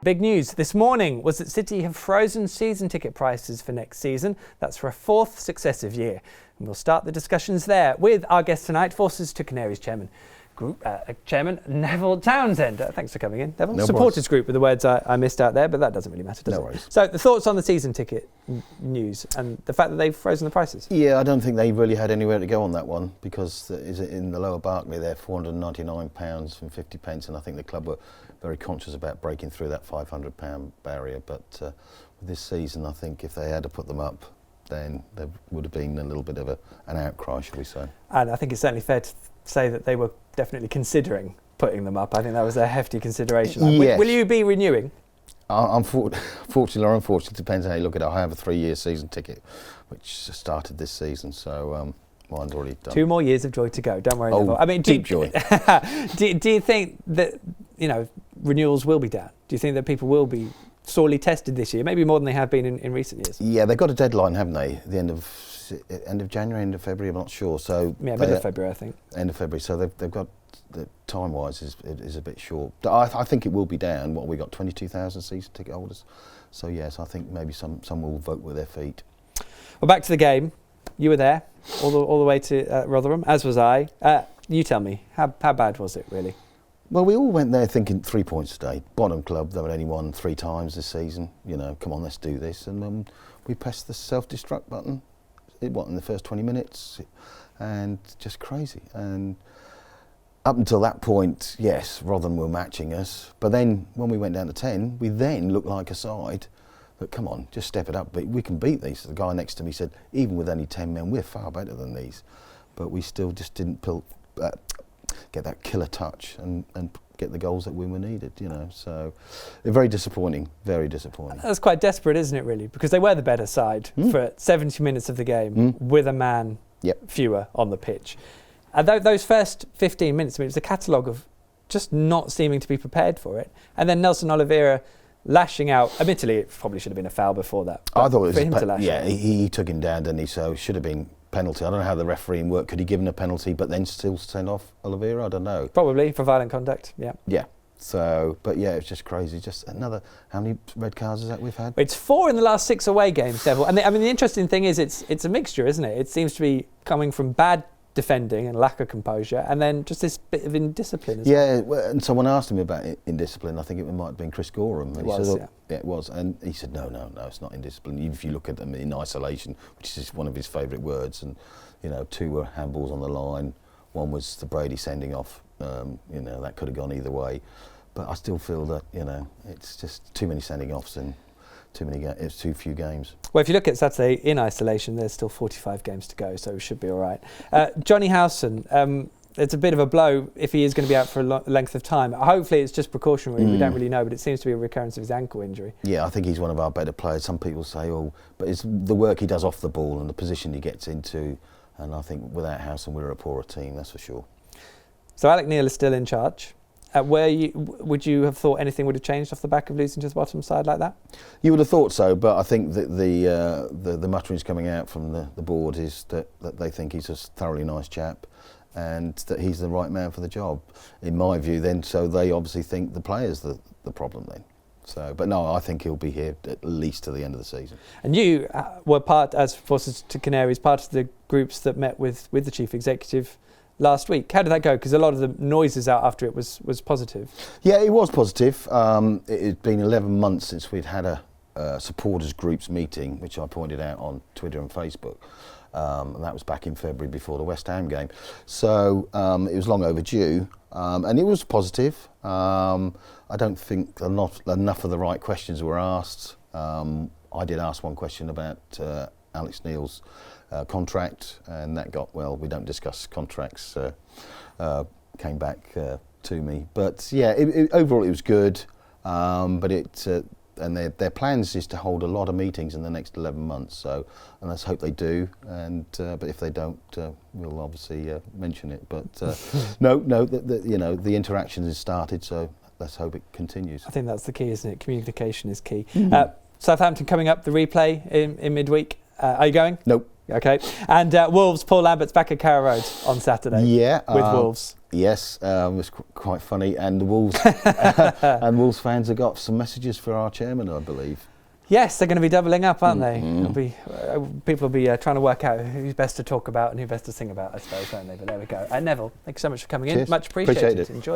Big news this morning was that City have frozen season ticket prices for next season. That's for a fourth successive year. And we'll start the discussions there with our guest tonight, Forces to Canaries Chairman Neville Townsend. Thanks for coming in, Neville. No Supporters worries. Group were the words I missed out there, but that doesn't really matter, does No it? worries. So the thoughts on the season ticket news and the fact that they've frozen the prices? Yeah, I don't think they really had anywhere to go on that one because in the Lower Barclay they're £499 and 50 pence, and I think the club were very conscious about breaking through that £500 barrier. But with this season, I think if they had to put them up, then there would have been a little bit of an outcry, shall we say. And I think it's certainly fair to say that they were definitely considering putting them up. I think that was a hefty consideration. Yes. Will you be renewing? Fortunately or unfortunately, depends how you look at it. I have a 3-year season ticket, which started this season, so mine's already done. 2 more years of joy to go. Don't worry, Neville. I mean, deep joy. Do you think that renewals will be down? Do you think that people will be sorely tested this year, maybe more than they have been in recent years? Yeah, they've got a deadline, haven't they? The end of January, end of February. I'm not sure. So yeah, mid of February, I think. End of February. So they've got the time-wise is a bit short. I think it will be down. What we got 22,000 season ticket holders. So yes, I think maybe some will vote with their feet. Well, back to the game. You were there all the way to Rotherham, as was I. You tell me, how bad was it really? Well, we all went there thinking 3 points today. Bottom club, they've only won 3 times this season. Come on, let's do this. And we pressed the self-destruct button. In the first 20 minutes? And just crazy. And up until that point, yes, Rotherham were matching us. But then when we went down to 10, we then looked like a side that, come on, just step it up. But we can beat these. The guy next to me said, even with only 10 men, we're far better than these. But we still just didn't get that killer touch and get the goals that we were needed, So very disappointing, very disappointing. That's quite desperate, isn't it, really? Because they were the better side for 70 minutes of the game with a man fewer on the pitch. And those first 15 minutes, it was a catalogue of just not seeming to be prepared for it. And then Nelson Oliveira lashing out. Admittedly, it probably should have been a foul before that. I thought it was for him to lash out. he took him down, didn't he? So it should have been penalty. I don't know how the refereeing worked. Could he give him a penalty but then still send off Oliveira? I don't know. Probably for violent conduct, yeah. Yeah. So, but yeah, it's just crazy. Just another, how many red cards is that we've had? It's 4 in the last 6 away games, Neville. And the interesting thing is it's a mixture, isn't it? It seems to be coming from bad defending and lack of composure, and then just this bit of indiscipline as well. Well, and someone asked him about indiscipline. I think it might have been Chris Gorham. It was, yeah, it was. And he said, no, it's not indiscipline. Even if you look at them in isolation, which is one of his favourite words, and 2 were handballs on the line, 1 was the Brady sending off. That could have gone either way. But I still feel that, it's just too many sending offs and it's too few games. Well, if you look at Saturday in isolation, there's still 45 games to go, so we should be all right. Johnny Howson, it's a bit of a blow if he is going to be out for a length of time. Hopefully it's just precautionary, we don't really know, but it seems to be a recurrence of his ankle injury. Yeah, I think he's one of our better players. Some people say, but it's the work he does off the ball and the position he gets into, and I think without Howson we're a poorer team, that's for sure. So Alec Neil is still in charge. Would you have thought anything would have changed off the back of losing to the bottom side like that? You would have thought so, but I think that the mutterings coming out from the board is that they think he's a thoroughly nice chap and that he's the right man for the job, in my view then, so they obviously think the player's the problem then. So, but no, I think he'll be here at least to the end of the season. And you were part, as Forces to Canaries, part of the groups that met with the chief executive last week. How did that go? Because a lot of the noises out after it was positive. Yeah, it was positive. It had been 11 months since we'd had a supporters groups meeting, which I pointed out on Twitter and Facebook. And that was back in February before the West Ham game. So it was long overdue, and it was positive. I don't think enough of the right questions were asked. I did ask one question about Alex Neil's contract, and that got, we don't discuss contracts, came back to me. But yeah, overall it was good, and their plans is to hold a lot of meetings in the next 11 months, so, and let's hope they do, and but if they don't, we'll obviously mention it. But the interaction has started, so let's hope it continues. I think that's the key, isn't it? Communication is key. Southampton coming up, the replay in midweek. Are you going? Nope. Okay. And Wolves, Paul Lambert's back at Carrow Road on Saturday. Yeah. With Wolves. Yes, it was quite funny. And the Wolves and Wolves fans have got some messages for our chairman, I believe. Yes, they're going to be doubling up, aren't they? People will be trying to work out who's best to talk about and who best to sing about, I suppose, won't they? But there we go. And Neville, thanks so much for coming in. Much appreciated. Appreciate it. Enjoyed it.